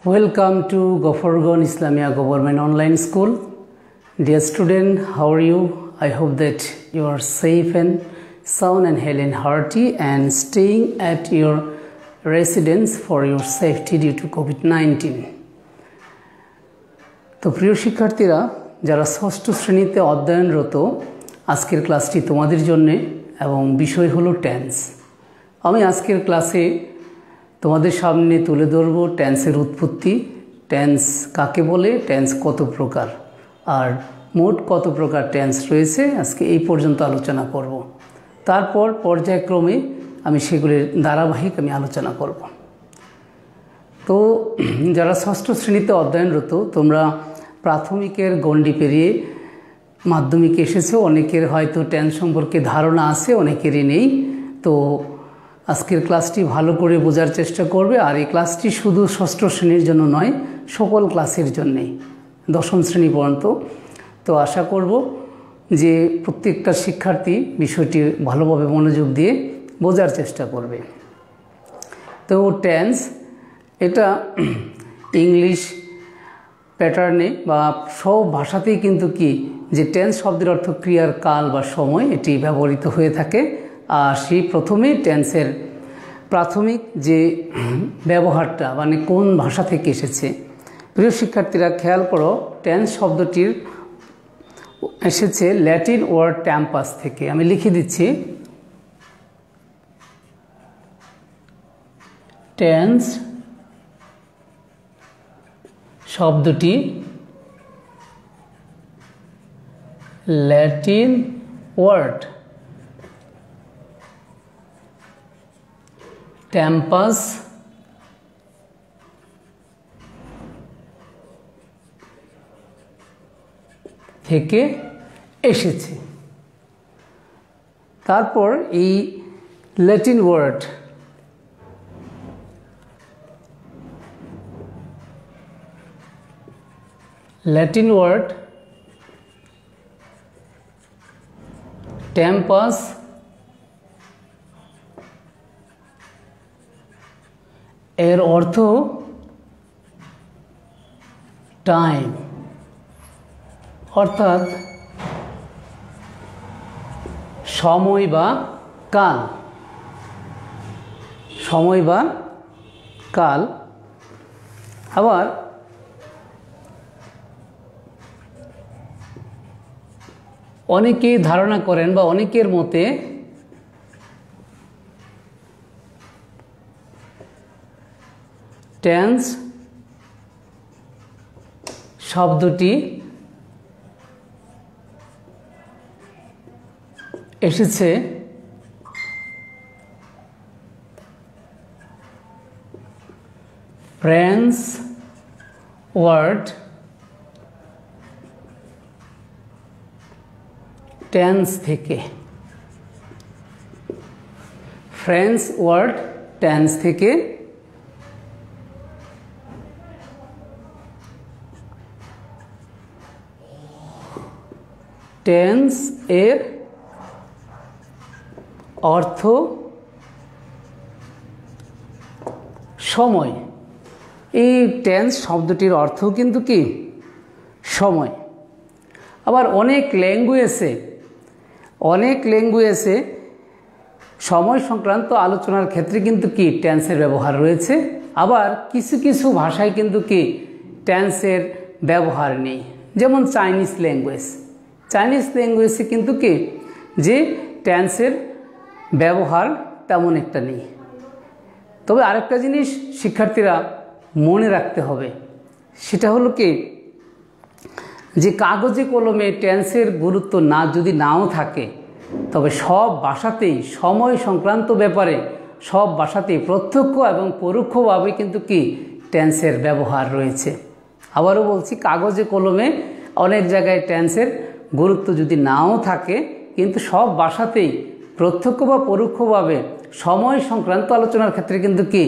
Welcome to Gopharganj Islamia Government Online School. Dear student, how are you? I hope that you are safe and sound and healthy and hearty and staying at your residence for your safety due to COVID-19. তো প্রিয় শিক্ষার্থীরা যারা ষষ্ঠ শ্রেণীতে অধ্যয়নরত আজকের ক্লাসটি তোমাদের জন্য এবং বিষয় হলো টেন্স। আমি আজকের ক্লাসে তোমাদের সামনে তুলে ধরব টেন্সের উৎপত্তি, টেন্স কাকে বলে, টেন্স কত প্রকার, আর মোট কত প্রকার টেন্স রয়েছে আজকে এই পর্যন্ত আলোচনা করব। তারপর পর্যায়ক্রমে আমি সেগুলির ধারাবাহিক আলোচনা করব। তো যারা ষষ্ঠ শ্রেণীতে অধ্যয়নরত তোমরা প্রাথমিকের গণ্ডি পেরিয়ে মাধ্যমিকে এসেছো, অনেকের হয়তো টেন্স সম্পর্কে ধারণা আছে, অনেকেরই নেই। তো আজকের ক্লাসটি ভালো করে বোঝার চেষ্টা করবে। আর এই ক্লাসটি শুধু ষষ্ঠ শ্রেণীর জন্য নয়, সকল ক্লাসের জন্যেই, দশম শ্রেণী পর্যন্ত। তো আশা করব যে প্রত্যেকটা শিক্ষার্থী বিষয়টি ভালোভাবে মনোযোগ দিয়ে বোঝার চেষ্টা করবে। তো টেন্স এটা ইংলিশ প্যাটার্নে বা সব ভাষাতেই কিন্তু কি যে টেন্স শব্দের অর্থ ক্রিয়ার কাল বা সময়, এটি ব্যবহৃত হয়ে থাকে। আর সেই প্রথমেই টেন্সের প্রাথমিক যে ব্যবহারটা মানে কোন ভাষা থেকে এসেছে, প্রিয় শিক্ষার্থীরা খেয়াল করো, টেন্স শব্দটির এসেছে ল্যাটিন ওয়ার্ড ট্যাম্পাস থেকে। আমি লিখে দিচ্ছি, টেন্স শব্দটি ল্যাটিন ওয়ার্ড ট্যাম্পাস থেকে এসেছে। তারপর এই ল্যাটিন ওয়ার্ড ট্যাম্পাস এর অর্থ টাইম, অর্থাৎ সময় বা কাল, সময় বা কাল। আবার অনেকেই ধারণা করেন বা অনেকের মতে টেন্স শব্দটি এসেছে ফ্রেঞ্চ ওয়ার্ড টেন্স থেকে। ফ্রেঞ্চ ওয়ার্ড টেন্স থেকে টেন্স এর অর্থ সময়। এই টেন্স শব্দটির অর্থ কিন্তু কি সময়। আবার অনেক ল্যাঙ্গুয়েজে সময় সংক্রান্ত আলোচনার ক্ষেত্রে কিন্তু কি টেন্সের ব্যবহার রয়েছে। আবার কিছু কিছু ভাষায় কিন্তু কি টেন্সের ব্যবহার নেই, যেমন চাইনিজ ল্যাঙ্গুয়েজে কিন্তু কি যে টেন্সের ব্যবহার তেমন একটা নেই। তবে আরেকটা জিনিস শিক্ষার্থীরা মনে রাখতে হবে, সেটা হলো কি যে কাগজে কলমে টেন্সের গুরুত্ব যদি নাও থাকে, তবে সব ভাষাতেই সময় সংক্রান্ত ব্যাপারে সব ভাষাতেই প্রত্যক্ষ এবং পরোক্ষভাবে কিন্তু কি টেন্সের ব্যবহার রয়েছে। আবারও বলছি, কাগজে কলমে অনেক জায়গায় টেন্সের গুরুত্ব যদি নাও থাকে, কিন্তু সব ভাষাতেই প্রত্যক্ষ বা পরোক্ষভাবে সময় সংক্রান্ত আলোচনার ক্ষেত্রে কিন্তু কি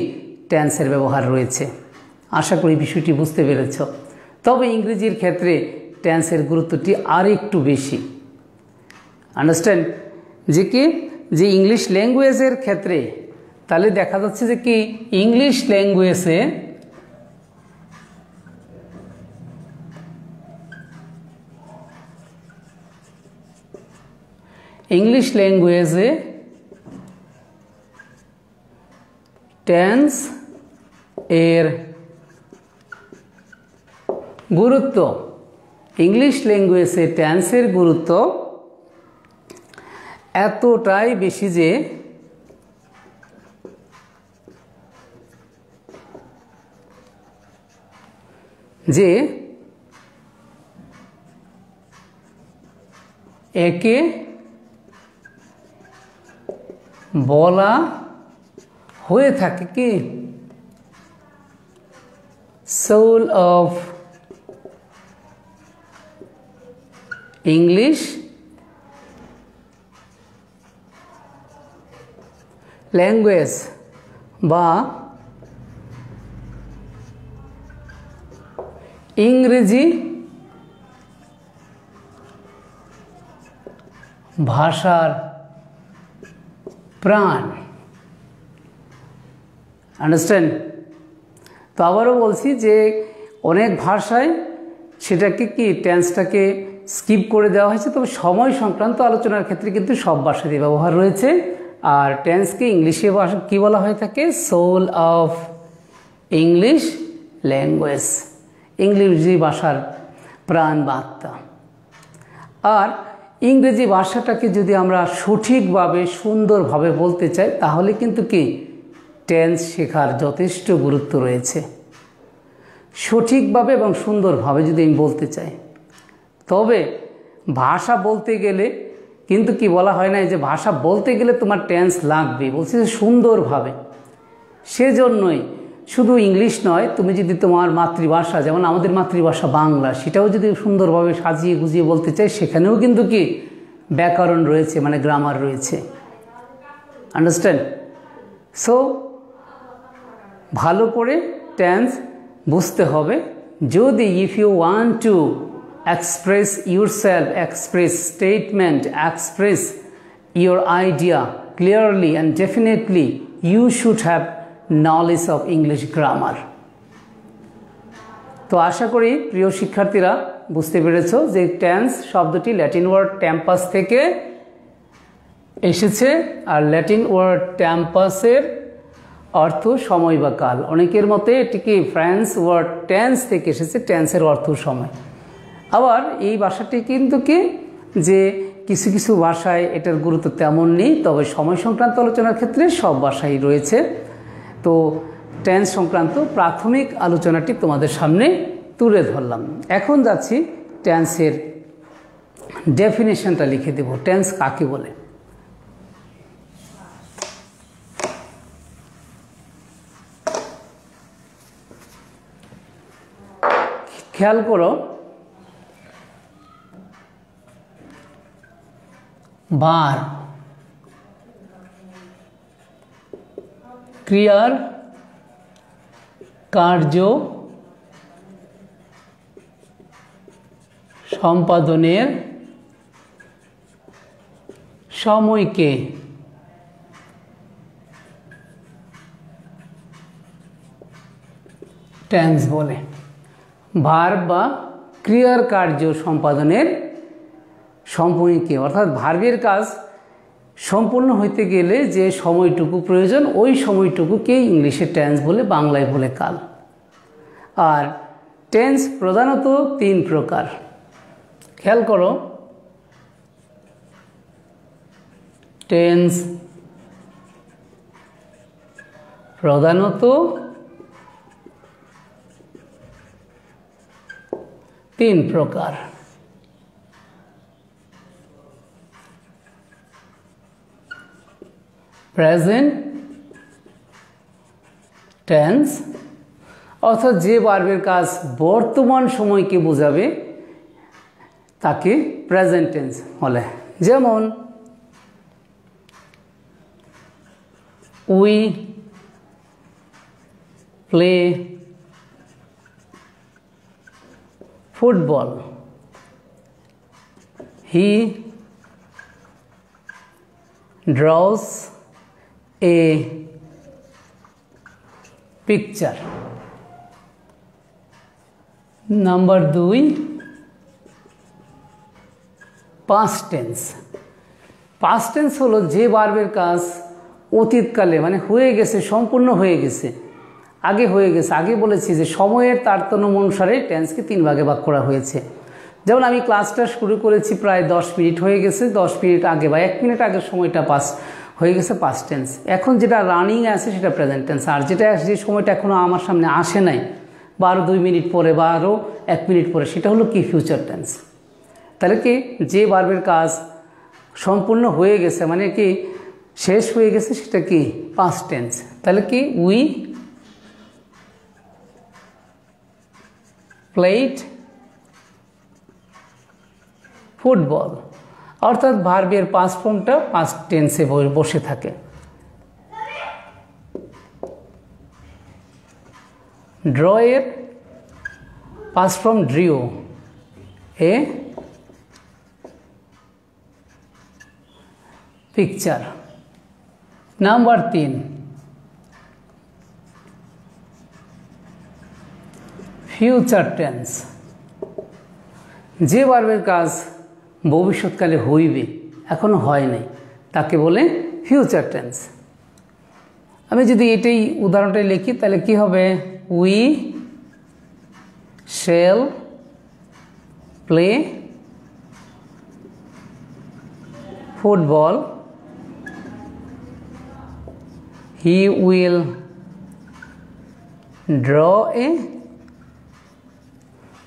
টেন্সের ব্যবহার রয়েছে। আশা করি বিষয়টি বুঝতে পেরেছ। তবে ইংরেজির ক্ষেত্রে টেন্সের গুরুত্বটি আর একটু বেশি। আন্ডারস্ট্যান্ড যে কি যে ইংলিশ ল্যাঙ্গুয়েজের ক্ষেত্রে তাহলে দেখা যাচ্ছে যে কি ইংলিশ ল্যাঙ্গুয়েজে ইংলিশ ল্যাঙ্গুয়েজে টেন্স এর গুরুত্ব, ইংলিশ ল্যাঙ্গুয়েজে টেন্সের গুরুত্ব এতটাই বেশি যে একে বলা হয়ে থাকে কি সোল অফ ইংলিশ ল্যাঙ্গুয়েজ বা ইংরেজি ভাষার প্রাণ। আন্ডারস্ট্যান্ড? তো আবারও বলছি যে অনেক ভাষায় সেটাকে কি টেন্সটাকে স্কিপ করে দেওয়া হয়েছে, তবে সময় সংক্রান্ত আলোচনার ক্ষেত্রে কিন্তু সব ভাষাতেই ব্যবহার রয়েছে। আর টেন্সকে ইংলিশে কী বলা হয়ে থাকে? সোল অফ ইংলিশ ল্যাঙ্গুয়েজ, ইংরেজি ভাষার প্রাণ বা আত্মা। আর ইংরেজি ভাষাটাকে যদি আমরা সঠিকভাবে সুন্দরভাবে বলতে চাই তাহলে কিন্তু কি টেন্স শেখার যথেষ্ট গুরুত্ব রয়েছে। সঠিকভাবে এবং সুন্দরভাবে যদি আমি বলতে চাই, তবে ভাষা বলতে গেলে কিন্তু কি বলা হয় না যে ভাষা বলতে গেলে তোমার টেন্স লাগবে, বলছে সুন্দরভাবে। সেজন্যই শুধু ইংলিশ নয়, তুমি যদি তোমার মাতৃভাষা, যেমন আমাদের মাতৃভাষা বাংলা, সেটাও যদি সুন্দরভাবে সাজিয়ে গুজিয়ে বলতে চাই, সেখানেও কিন্তু কি ব্যাকরণ রয়েছে, মানে গ্রামার রয়েছে। আন্ডারস্ট্যান্ড? সো ভালো করে টেন্স বুঝতে হবে। যদি if you want to express yourself, express statement, express your idea clearly and definitely, you should have knowledge of English grammar. তো আশা করি প্রিয় শিক্ষার্থীরা বুঝতে পেরেছো যে টেন্স শব্দটি ল্যাটিন ওয়ার্ড টেম্পাস থেকে এসেছে। আর ল্যাটিন ওয়ার্ড টেম্পাসের অর্থ সময় বা কাল। অনেকের মতে এটিকে ফ্রেঞ্চ ওয়ার্ড টেন্স থেকে এসেছে, টেন্সের অর্থ সময়। আবার এই ভাষাটি কিন্তু কি যে কিছু কিছু ভাষায় এটার গুরুত্ব তেমন নেই, তবে সময় সংক্রান্ত আলোচনার ক্ষেত্রে সব ভাষাই রয়েছে। তো টেন্স সংক্রান্ত প্রাথমিক আলোচনাটি তোমাদের সামনে তুলে ধরলাম। এখন যাচ্ছি টেন্সের ডেফিনেশনটা লিখে দেব, টেন্স কাকে বলে। খেয়াল করো, বার ক্রিয়ার কার্য সম্পাদনের সময়কে টেন্স বলে। ভার্ব বা ক্রিয়ার কার্য সম্পাদনের সময়কে, অর্থাৎ ভার্বের কাজ সম্পূর্ণ হইতে গেলে যে সময়টুকু প্রয়োজন, ওই সময়টুকুকে ইংলিশে টেন্স বলে, বাংলায় বলে কাল। আর টেন্স প্রধানত তিন প্রকার। খেয়াল করো, টেন্স প্রধানত তিন প্রকার। প্রেজেন্ট টেন্স, অর্থাৎ যে ভার্বের কাজ বর্তমান সময়কে বোঝাবে তাকে প্রেজেন্ট টেন্স বলে। যেমন we play football, he draws a picture. Number 2, past tense। Past tense হলো যে ভার্বের কাজ অতীতকালে মানে হয়ে গেছে, সম্পূর্ণ হয়ে গেছে, আগে হয়ে গেছে। আগে বলেছি যে সময়ের তারতম্য অনুসারে টেন্সকে 3 ভাগে ভাগ করা হয়েছে। যেমন আমি ক্লাসটা শুরু করেছি প্রায় 10 মিনিট হয়ে গেছে, 10 মিনিট আগে বা 1 মিনিট আগের সময়টা পাস হয়ে গেছে পাস্ট টেন্স। এখন যেটা রানিং আছে সেটা প্রেজেন্ট টেন্স। আর যে সময়টা এখনও আমার সামনে আসে নাই বা আরও 2 মিনিট পরে বা আরও 1 মিনিট পরে, সেটা হলো কি ফিউচার টেন্স। তাহলে কি যে ভার্বের কাজ সম্পূর্ণ হয়ে গেছে মানে কি শেষ হয়ে গেছে সেটা কি পাস্ট টেন্স। তাহলে কি উই প্লেড ফুটবল, অর্থাৎ ভার্বের পাস্ট ফর্মটা পাস্ট টেন্সে বসে থাকে। ড্র এর past form drew, a picture. Number 3 future tense, যে ভার্বের কাজ ভবিষ্যৎকালে হইবে এখনো হয় নাই তাকে বলে ফিউচার টেন্স। আমি যদি এটাই উদাহরণটাই লিখি তাহলে কি হবে, we shall play football, he will draw a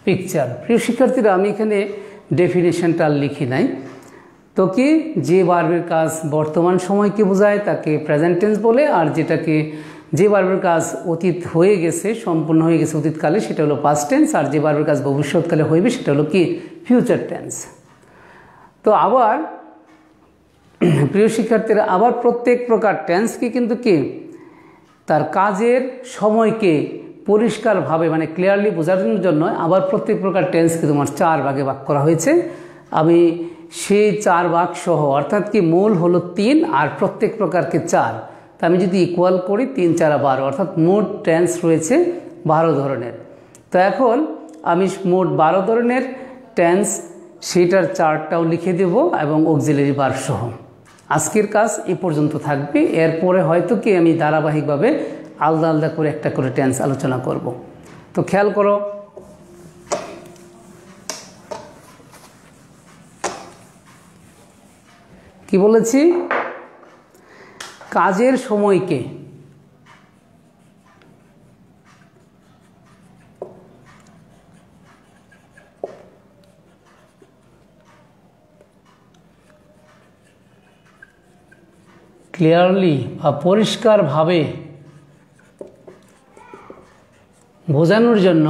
picture. প্রিয় শিক্ষার্থীরা, আমি এখানে ডেফিনেশনটা লিখি নাই। তো কি যে ভার্বের কাজ বর্তমান সময়কে বোঝায় তাকে প্রেজেন্ট টেন্স বলে, আর যেটাকে যে ভার্বের কাজ অতীত হয়ে গেছে, সম্পূর্ণ হয়ে গেছে অতীতকালে, সেটা হলো পাস্ট টেন্স। আর যে ভার্বের কাজ ভবিষ্যৎকালে হইবে সেটা হলো কি ফিউচার টেন্স। তো আবার প্রিয় শিক্ষার্থীরা, আবার প্রত্যেক প্রকার টেন্সকে কিন্তু কি তার কাজের সময়কে পরিষ্কারভাবে মানে ক্লিয়ারলি বোঝানোর জন্য আবার প্রত্যেক প্রকার টেন্সকে তোমার 4 ভাগে ভাগ করা হয়েছে। আমি সেই 4 ভাগ সহ, অর্থাৎ কি মূল হলো 3 আর প্রত্যেক প্রকারকে 4, তা আমি যদি ইকুয়াল করি 3 4 12, অর্থাৎ মোট টেন্স রয়েছে 12 ধরনের। তো এখন আমি মোট 12 ধরনের টেন্স সেটার চার্টটাও লিখে দেব এবং অক্সিলারি ভার্ব সহ। আজকের কাজ এই পর্যন্ত থাকবে। এরপরে হয়তো কি আমি ধারাবাহিকভাবে আলাদা আলাদা করে একটা করে টেন্স আলোচনা করব। তো খেয়াল করো, কি বলেছি, কাজের সময়কে ক্লিয়ারলি বা পরিষ্কারভাবে বোঝানোর জন্য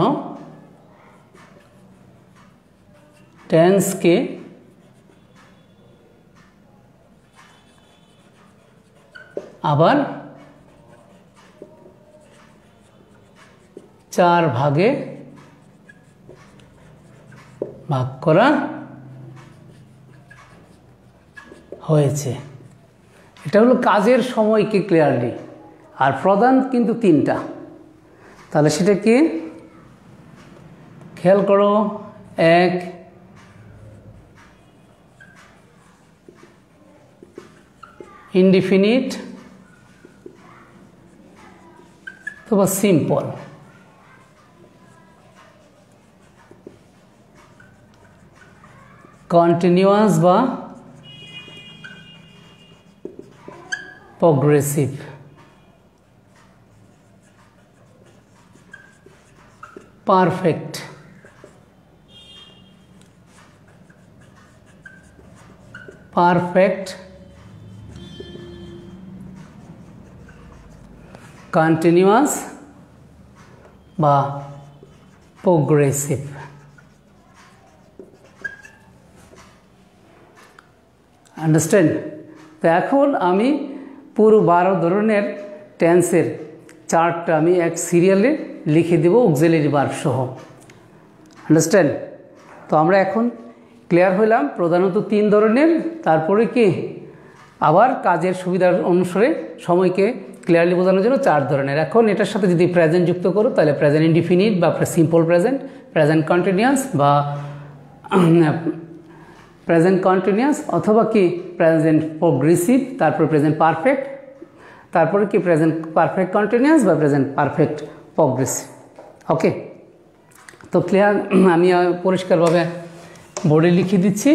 টেন্সকে আবার 4 ভাগে ভাগ করা হয়েছে। এটা হলো কাজের সময়কে ক্লিয়ারলি, আর প্রধান কিন্তু 3টা। তাহলে সেটা কি খেয়াল করো, 1 ইনডিফিনিট অথবা সিম্পল, কন্টিনিউয়াস বা প্রগ্রেসিভ, পারফেক্ট, কন্টিনিউয়াস বা প্রগ্রেসিভ। আন্ডারস্ট্যান্ড? তো এখন আমি পুরো 12 ধরনের টেন্সের চার্টটা আমি এক সিরিয়ালে লিখে দেব অক্সিলারি ভার্ব সহ। আন্ডারস্ট্যান্ড? তো আমরা এখন ক্লিয়ার হইলাম প্রধানত 3 ধরনের, তারপরে কি আবার কাজের সুবিধার অনুসারে সময়কে ক্লিয়ারলি বোঝানোর জন্য 4 ধরনের। এখন এটার সাথে যদি প্রেজেন্ট যুক্ত করো তাহলে প্রেজেন্ট ইনডিফিনিট বা সিম্পল প্রেজেন্ট, প্রেজেন্ট কন্টিনিউয়াস বা প্রেজেন্ট কন্টিনিউয়াস অথবা কি প্রেজেন্ট প্রোগ্রেসিভ, তারপর প্রেজেন্ট পারফেক্ট, তারপরে কি প্রেজেন্ট পারফেক্ট কন্টিনিউয়াস বা প্রেজেন্ট পারফেক্ট প্রোগ্রেসিভ। ওকে, তো ক্লিয়ার? আমি পরিষ্কারভাবে বোর্ডে লিখে দিচ্ছি।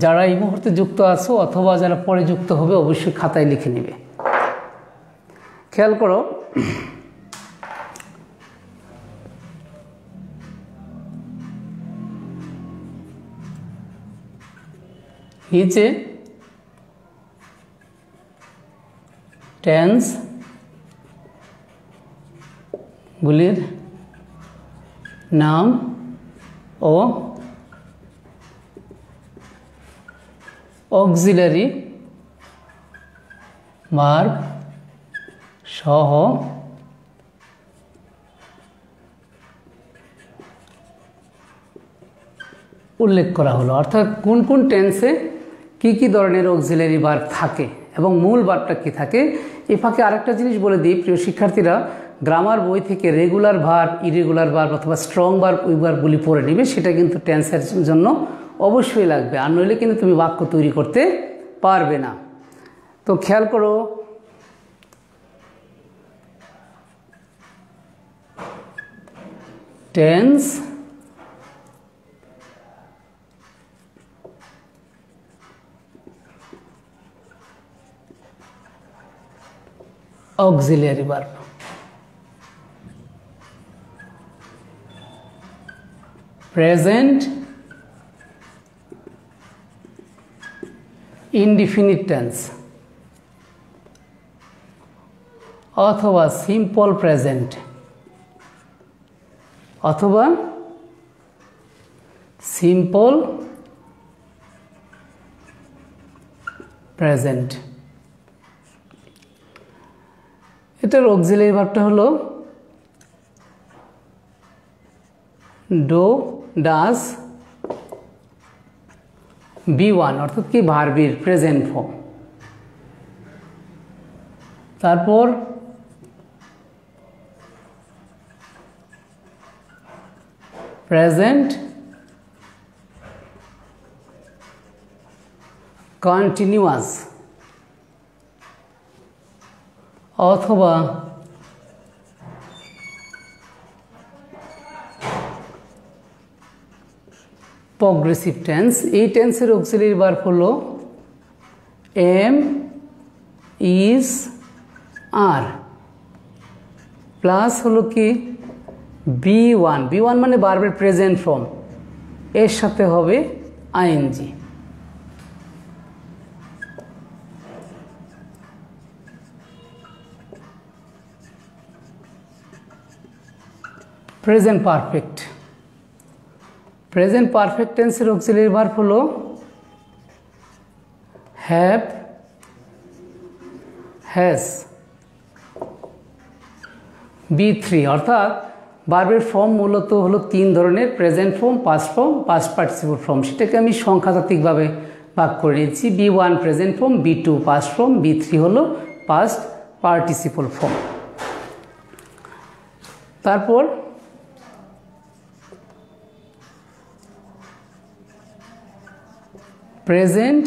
যারা এই মুহূর্তে যুক্ত আছো অথবা যারা পরে যুক্ত হবে অবশ্যই খাতায় লিখে নেবে। খেয়াল করো, নিচে টেন্স গুলির নাম ও অক্সিলারি ভার্ব সহ উল্লেখ করা হলো, অর্থাৎ কোন কোন টেন্সে কি কি ধরনের অক্সিলারি ভার্ব থাকে এবং মূল ভার্বটা কি থাকে। এ ফাঁকে আরেকটা জিনিস বলে দিই প্রিয় শিক্ষার্থীরা, গ্রামার বই থেকে রেগুলার ভার্ব, ইরেগুলার ভার্ব অথবা স্ট্রং ভার্ব ওই ভার্বগুলি পড়ে নেবে। সেটা কিন্তু টেন্সের জন্য অবশ্যই লাগবে, আর নইলে কিন্তু তুমি বাক্য তৈরি করতে পারবে না। তো খেয়াল করো, tense auxiliary verb, present indefinite tense অথবা সিম্পল প্রেজেন্ট অথবা সিম্পল প্রেজেন্ট। এটার অক্সিলারি ভার্বটা হলো ডো, ডাজ, বি1 অর্থাৎ কি ভার্বের প্রেজেন্ট ফর্ম। তারপর প্রেজেন্ট কন্টিনিউয়াস অথবা প্রগ্রেসিভ টেন্স। এই টেন্সের অক্সিলারি ভার্ব হলো এম, ইজ, আর প্লাস হলো কি বি1। বি1 মানে ভার্বের প্রেজেন্ট ফর্ম, এর সাথে হবে ING. Present perfect. Present perfect টেন্সের অক্সিলারি ভার্ব হলো হ্যাভ, হ্যাজ, বি3 অর্থাৎ ভার্বের ফর্ম মূলত হলো তিন ধরনের, present form, past form, past participle form. সেটাকে আমি সংখ্যাতাত্ত্বিকভাবে ভাগ করে নিয়েছি। B one present form, B two past form, বি3 হলো পাস্ট পার্টিসিপল ফর্ম। তারপর প্রেজেন্ট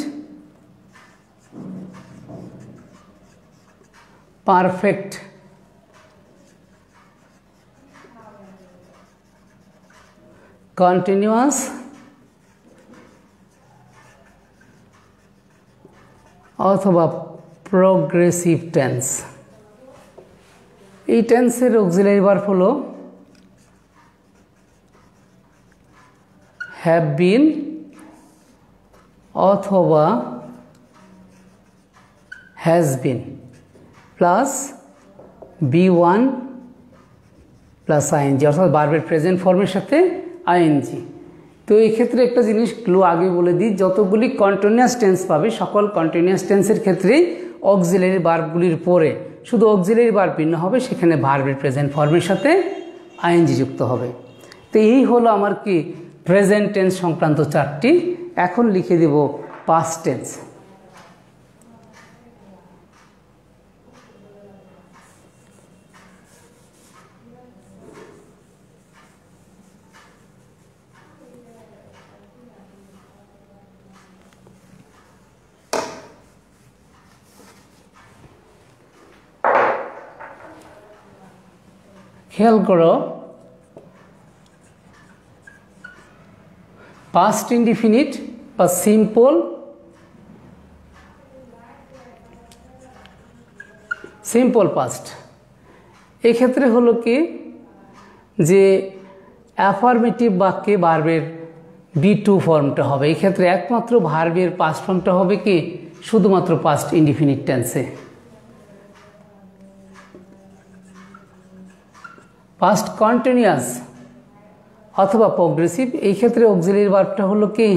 পারফেক্ট কন্টিনিউয়াস অথবা প্রগ্রেসিভ টেন্স। এই টেন্সের অক্সিলারি ভার্ব হলো হ্যাভ বিন অথবা has been plus B one plus ING, অর্থাৎ ভার্বের প্রেজেন্ট ফর্মের সাথে আইএনজি। তো এই ক্ষেত্রে একটা জিনিস ক্লু আগে বলে দিই, যতগুলি কন্টিনিউয়াস টেন্স পাবে সকল কন্টিনিউয়াস টেন্সের ক্ষেত্রেই অক্সিলারি ভার্বগুলির পরে শুধু অক্সিলারি ভার্ব ভিন্ন হবে, সেখানে ভার্বের প্রেজেন্ট ফর্মের সাথে আইএনজি যুক্ত হবে। তো এই হলো আমার কি প্রেজেন্ট টেন্স সংক্রান্ত চারটি। এখন লিখে দেব পাস্ট টেন্স। খেয়াল করো পাস্ট ইনডিফিনিট বা সিম্পল পাস্ট এক্ষেত্রে হলো কি যে অ্যাফার্মেটিভ বাক্যে ভার্বের B2 ফর্মটা হবে। এই ক্ষেত্রে একমাত্র ভার্বের পাস্ট ফর্মটা হবে কি শুধুমাত্র পাস্ট ইনডিফিনিট টেন্সে। পাস্ট কন্টিনিউয়াস অথবা প্রোগ্রেসিভ এই ক্ষেত্রে অক্সিলারি ভার্বটা হলো কি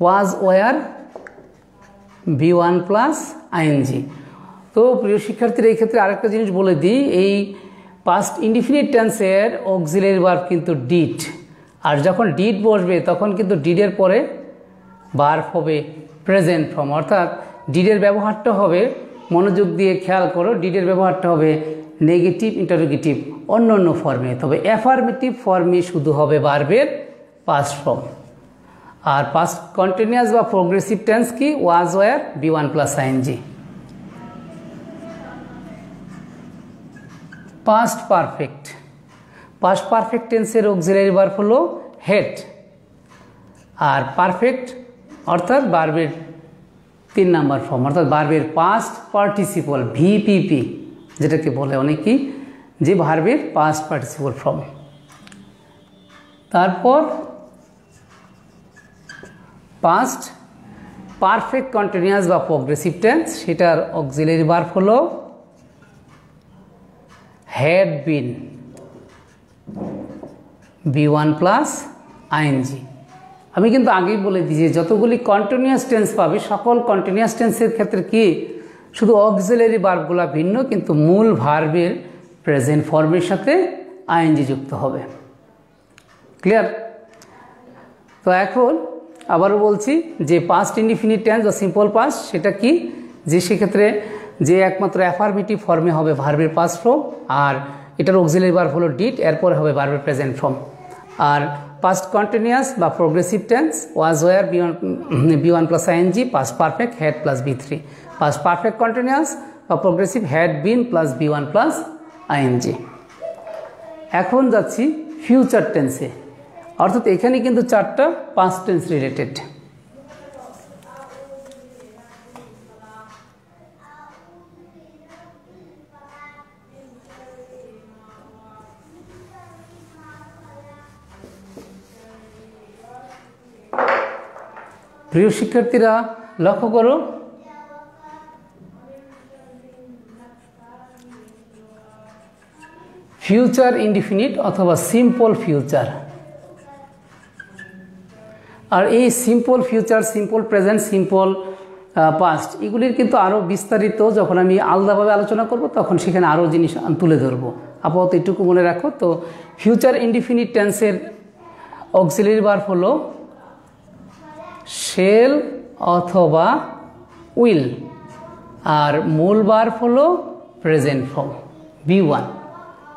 was were B1 plus ING. তো প্রিয় শিক্ষার্থীরা এই ক্ষেত্রে আরেকটা জিনিস বলে দিই, এই পাস্ট ইনডিফিনিট টেন্সের অক্সিলারি ভার্ব কিন্তু ডিড, আর যখন ডিড বসবে তখন কিন্তু ডিডের পরে ভার্ব হবে প্রেজেন্ট ফর্ম, অর্থাৎ ডিডের ব্যবহারটা হবে, মনোযোগ দিয়ে খেয়াল করো, ডিডের ব্যবহারটা হবে নেগেটিভ ইন্টারোগেটিভ অন্য অন্য ফর্মে, তবে অ্যাফার্মেটিভ ফর্মে শুধু হবে ভার্বের পাস্ট ফর্ম। আর পাস্ট কন্টিনিউয়াস বা প্রোগ্রেসিভ টেন্স কি was were B1 plus ING. Past perfect টেন্সের অক্সিলারি ভার্ব হলো হেড, আর পারফেক্ট অর্থাৎ ভার্বের 3 নাম্বার ফর্ম, অর্থাৎ ভার্বের পাস্ট পার্টিসিপল ভিপিপি যেটাকে বলে অনেকেই, যে ভার্বের পাস্ট পার্টিসিপল ফর্ম। তারপর পাস্ট পারফেক্ট কন্টিনিউয়াস বা প্রোগ্রেসিভ টেন্স, সেটার অক্সিলারি ভার্ব হলো had been B1 plus ING. আমি কিন্তু আগেই বলে দিয়েছি যতগুলি কন্টিনিউয়াস টেন্স পাবে সকল কন্টিনিউয়াস টেন্সের ক্ষেত্রে কি শুধু অক্সিলারি ভার্বগুলো ভিন্ন, কিন্তু মূল ভার্বের প্রেজেন্ট ফর্মের সাথে আইএনজি যুক্ত হবে। ক্লিয়ার? তো এখন আবারও বলছি যে পাস্ট ইনডিফিনিট টেন্স বা সিম্পল পাস্ট সেটা কি, যে সেক্ষেত্রে যে একমাত্র অ্যাফার্মেটিভ ফর্মে হবে ভার্বের পাস্ট ফর্ম, আর এটার অক্সিলারি ভার্ব হলো ডিড, এরপরে হবে ভার্বের প্রেজেন্ট ফর্ম। আর পাস্ট কন্টিনিউয়াস বা progressive tense was were B1 plus ING, past perfect had plus B3, past perfect continuous বা progressive had been plus B1 plus ING. এখন যাচ্ছি ফিউচার টেন্সে, অর্থাৎ এখানে কিন্তু 4টা পাস্ট টেন্স রিলেটেড। প্রিয় শিক্ষার্থীরা লক্ষ্য করো, ফিউচার ইনডিফিনিট অথবা সিম্পল ফিউচার, আর এই simple future, simple present, simple past এগুলির কিন্তু আরও বিস্তারিত যখন আমি আলাদাভাবে আলোচনা করব তখন সেখানে আরও জিনিস তুলে ধরবো। আপাতত এটুকু মনে রাখো। তো ফিউচার ইনডিফিনিট টেন্সের অক্সিলারি ভার্ব হলো শেল অথবা উইল, আর মূল ভার্ব হলো present form B1,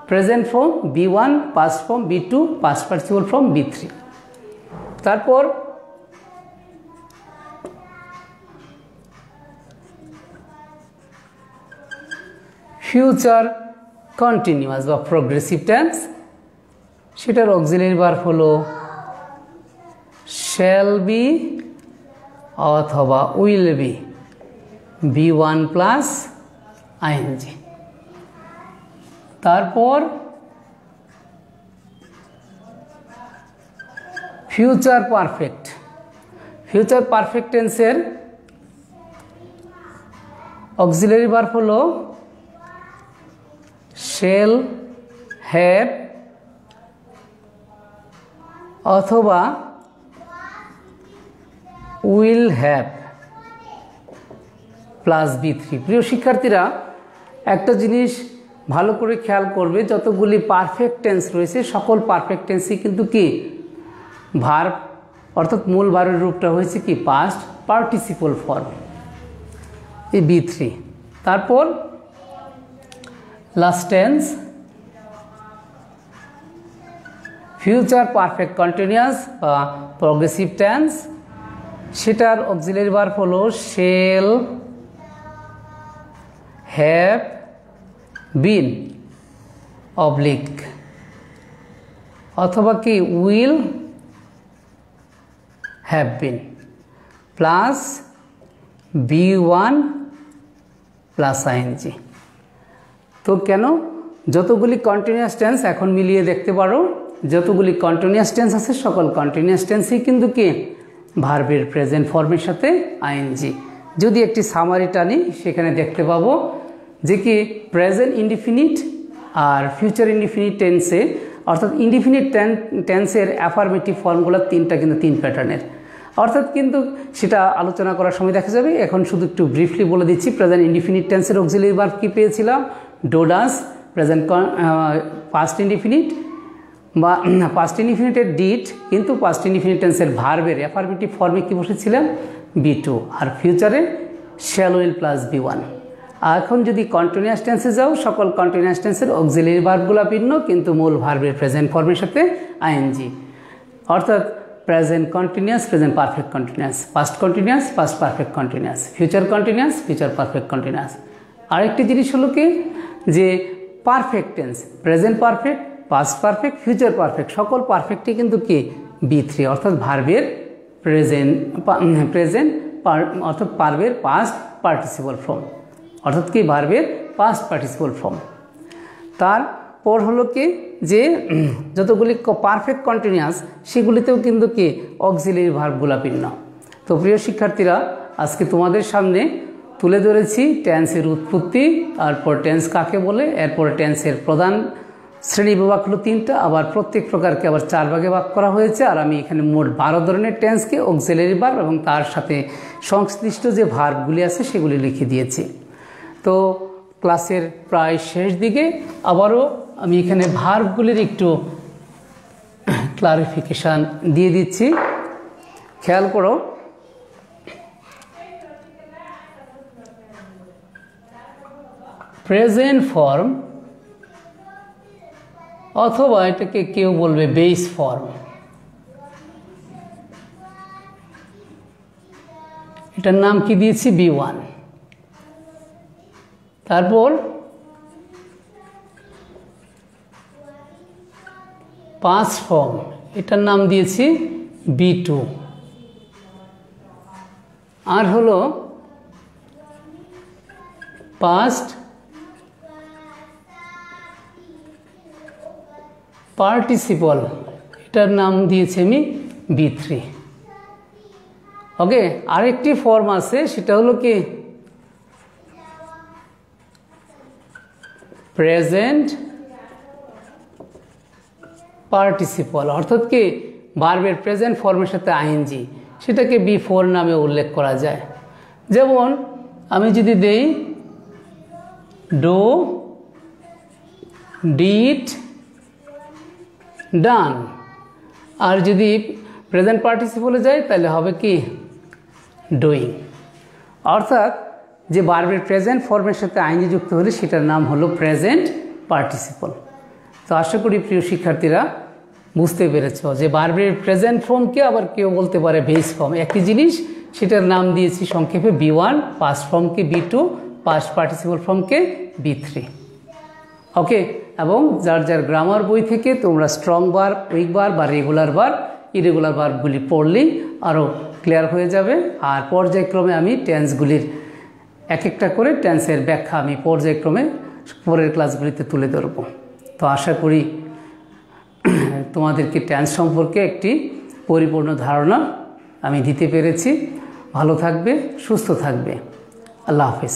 present form B1, past form B2, past participle form B3। তারপর ফিউচার কন্টিনিউয়াস বা প্রোগ্রেসিভ টেন্স, সেটার অক্সিলারি ভার্ব হলো শ্যাল বি অথবা will be B1 plus ING. তারপর ফিউচার পারফেক্ট টেন্সের অক্সিলারি ভার্ব হলো shall have অথবা will have plus B3। প্রিয় শিক্ষার্থীরা একটা জিনিস ভালো করে খেয়াল করবে, যতগুলি পারফেক্ট টেন্স রয়েছে সকল পারফেক্ট টেন্সই কিন্তু কি ভার্ব, অর্থাৎ মূল ভার্বের রূপটা হয়েছে কি পাস্ট পার্টিসিপল ফর্ম, এই B3। তারপর last tense future perfect continuous বা প্রোগ্রেসিভ টেন্স, সেটার অক্সিলারি ভার্ব হলো শেল হ্যাভ বিন অবলিক অথবা কি will have been plus B1 plus ING. তো কেন? যতগুলি কন্টিনিউয়াস টেন্স এখন মিলিয়ে দেখতে পারো, যতগুলি কন্টিনিউয়াস টেন্স আছে সকল কন্টিনিউয়াস টেন্সই কিন্তু কি ভার্বের প্রেজেন্ট ফর্মের সাথে আইএনজি। যদি একটি সামারি টানি সেখানে দেখতে পাবো যে কি প্রেজেন্ট ইনডিফিনিট আর ফিউচার ইনডিফিনিট টেন্সে অর্থাৎ ইনডিফিনিট টেন্সের অ্যাফার্মেটিভ ফর্মগুলো তিনটা কিন্তু তিন প্যাটার্নের, অর্থাৎ কিন্তু সেটা আলোচনা করার সময় দেখা যাবে। এখন শুধু একটু ব্রিফলি বলে দিচ্ছি। প্রেজেন্ট ইনডিফিনিট টেন্সের অক্সিলারি ভার্ব কি পেয়েছিলাম? Do does. Present past indefinite বা পাস্ট ইনডিফিনিটের ডিড, কিন্তু পাস্ট ইনডিফিনিট টেন্সের ভার্বের অ্যাফার্মেটিভ ফর্মে কি বসেছিলাম? B2। আর ফিউচারে শ্যাল উইল প্লাস B1। আর এখন যদি কন্টিনিউয়াস টেন্সে যাও, সকল কন্টিনিউয়াস টেন্সের অক্সিলারি ভার্বগুলো ভিন্ন, কিন্তু মূল ভার্বের প্রেজেন্ট ফর্মের সাথে আইএনজি, অর্থাৎ present continuous, present perfect continuous, past continuous, past perfect continuous, future continuous, future perfect continuous. আরেকটি জিনিস হলো কি যে perfect tense, present perfect, past perfect, future perfect, সকল পারফেক্টই কিন্তু কি B3, অর্থাৎ ভার্বের প্রেজেন্ট অর্থাৎ ভার্বের পাস্ট পার্টিসিপল ফর্ম, অর্থাৎ কি ভার্বের পাস্ট পার্টিসিপল ফর্ম। তারপর হলো কি যে যতগুলি পারফেক্ট কন্টিনিউয়াস সেগুলিতেও কিন্তু কি অক্সিলারি ভার্বগুলো ভিন্ন। তো প্রিয় শিক্ষার্থীরা, আজকে তোমাদের সামনে তুলে ধরেছি টেন্সের উৎপত্তি, তারপর টেন্স কাকে বলে, এরপর টেন্সের প্রধান শ্রেণী বিভাগ হলো তিনটা, আবার প্রত্যেক প্রকারকে আবার 4 ভাগে ভাগ করা হয়েছে। আর আমি এখানে মোট 12 ধরনের টেন্সকে অক্সিলারি ভার্ব এবং তার সাথে সংশ্লিষ্ট যে ভার্বগুলি আছে সেগুলি লিখে দিয়েছি। তো ক্লাসের প্রায় শেষ দিকে আবারও আমি এখানে ভার্বগুলির একটু ক্লারিফিকেশান দিয়ে দিচ্ছি, খেয়াল করো। প্রেজেন্ট ফর্ম অথবা এটাকে কেউ বলবে বেস ফর্ম, এটার নাম কি দিয়েছি? B1। তারপর পাস্ট ফর্ম, এটার নাম দিয়েছি B2। আর হলো পাস্ট পার্টিসিপল, এটার নাম দিয়েছি আমি B3। ওকে, আরেকটি ফর্ম আছে, সেটা হলো কি প্রেজেন্ট পার্টিসিপল, অর্থাৎ কি ভার্বের প্রেজেন্ট ফর্মের সাথে আইএনজি, সেটাকে B4 নামে উল্লেখ করা যায়। যেমন আমি যদি দেই ডো, ডিড, ডান, আর যদি প্রেজেন্ট পার্টিসিপলে যায় তাহলে হবে কি ডুইং, অর্থাৎ যে ভার্বের প্রেজেন্ট ফর্মের সাথে আইএনজি যুক্ত হলে সেটার নাম হলো প্রেজেন্ট পার্টিসিপল। তো আশা করি প্রিয় শিক্ষার্থীরা বুঝতে পেরেছ যে ভার্বের প্রেজেন্ট ফর্মকে আবার কেউ বলতে পারে বেস ফর্ম, একই জিনিস, সেটার নাম দিয়েছি সংক্ষেপে B1, পাস্ট ফর্মকে B2, পাস্ট পার্টিসিপল ফর্মকে B3। ওকে, এবং যার যার গ্রামার বই থেকে তোমরা স্ট্রং ভার্ব, উইক ভার্ব বা রেগুলার ভার্ব, ইরেগুলার ভার্বগুলি পড়লেই আরও ক্লিয়ার হয়ে যাবে। আর পর্যায়ক্রমে আমি টেন্সগুলির এক একটা করে টেন্সের ব্যাখ্যা আমি পর্যায়ক্রমে পরের ক্লাসগুলিতে তুলে ধরব। তো আশা করি তোমাদেরকে টেন্স সম্পর্কে একটি পরিপূর্ণ ধারণা আমি দিতে পেরেছি। ভালো থাকবে, সুস্থ থাকবে। আল্লাহ হাফেজ।